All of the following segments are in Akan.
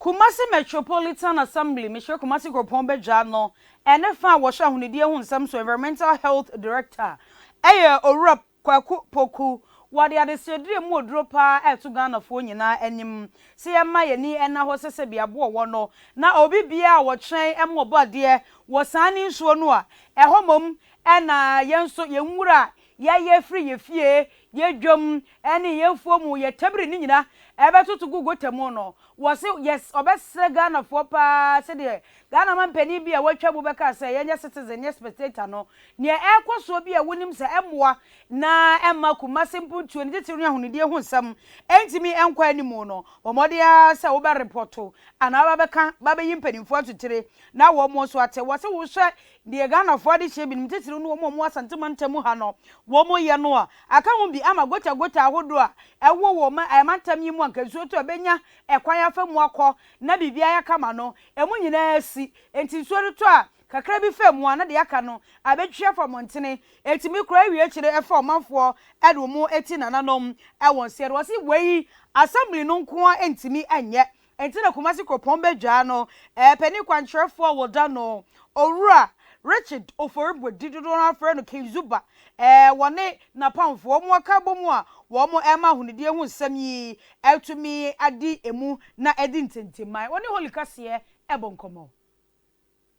Kumasi Metropolitan Assembly, Mr. Kumasi Kropombe Jano, and a fan was shot who dear some environmental health director. Aya or Kwaku Poku, what the other said, more dropper at to Ghana for Yana and him. See a Mayani and now was a Sebia Bono. Now Obi Bia what train and more body was signing Swanua, a homum, and Yanso Yamura, ye free ye fear, ye drum, any ye form ye tabri nina. Ebe to go temono was it yes obese Ghana for pa said Ghana man penny be a watcha bubeka say yenya citizen yes spectator no near air so be a winning say emwa na emma kuma simple to ndi tiri ahunide hu nsam entimi enkwa animo no omodia say wo be reporto ana babeka baba yimpanimfo atutire na wo mo so ate wo se wo hwe de Ghana for de shebi mtitiri no wo mo asantema ntamu ha no wo mo ye no a aka ho bi ama gota ahodo a ewo wo ma amantam yimu ankansuo to benya ekwan afemu akọ na bibia ya kama no emu nyina asi enti suo to a kakra bi femu ana de aka no abetwe famontene etimi kura wie kire efa omanfo edomu eti nananom ewon se wo si wei assembly no nko a entimi enye enti na Kumasi Kropombe Dwa no pani kwantrefo wo da no owura Richard Oforbo didodo na afre no Kenzuba wone na pamfo wo aka bomu a wo mo ema hunidie hu nsam yi etumi adi emu na edi ntentemai woni holy kase ebonkomo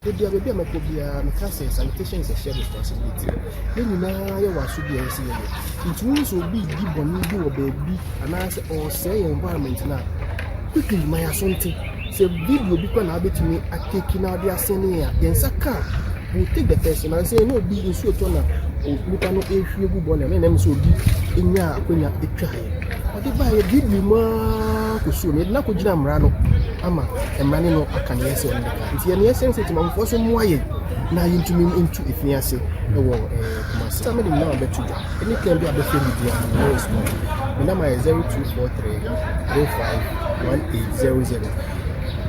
Dia baby amekobia mekase sanitation is a shared responsibility. Then na ye wasu bia yesi ye. It means obi di boni bi wo baby anase or say environment na quickly my asonte say video bi kwa na betumi ateki na dia sene ya yensaka we take the person and say no be insu to na nipa no ehwie gu bole na nem so obi enya akonya etwa he ode ba ye video ma ko so ne na ko gina mra no ama emrane no akane yese on the nti ye ne sensitive man for so moye na yintumi into ifiase e wo Kumasi some dem na betu any claim be abefe media no is more the number is 0243 35 1800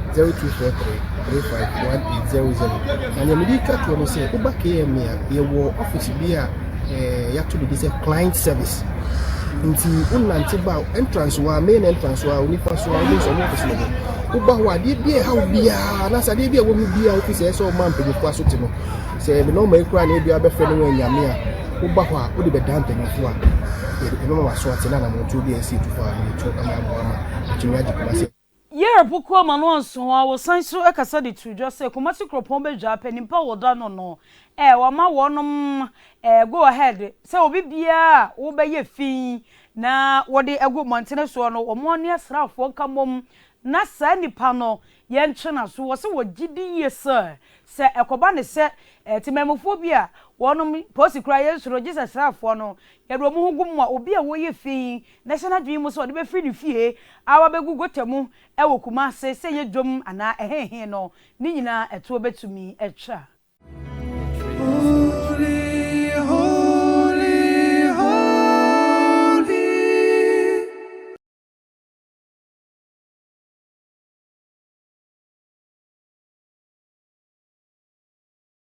0243-351800. And you medical to say, Uba KM, you were office be a to be a client service. Into Unantiba entrance, main entrance, Unifaso, office. Uba, what did be a how be a Nasa be a woman be a office, or man, the Quasutino. Say, the normal cry, maybe a befriend when Yamia, Uba, would be damping if you are. You know, I saw it, and I'm going to be a seat to far and talk about to magic. Yere poko ma no nso a wo sanso ekasa de tujo se Kumasi Kropombe Dwa panimpa wo da no no wo ma wonom go ahead se obi bia wo be ye fin na wo de ego montene so no wo mo ne asrafo kamom na sa nipa no ye nche na so wo se wo gidi ye se ekoba ne se timemofobia wonom posi kra ye suro Jesus asrafo no ye do mo hugum a obi a wo ye fin national dream so de be free ni fie awa be gugotemu e wo Kumasi se ye dwom ana ehehe no ni nyina eto betumi etwa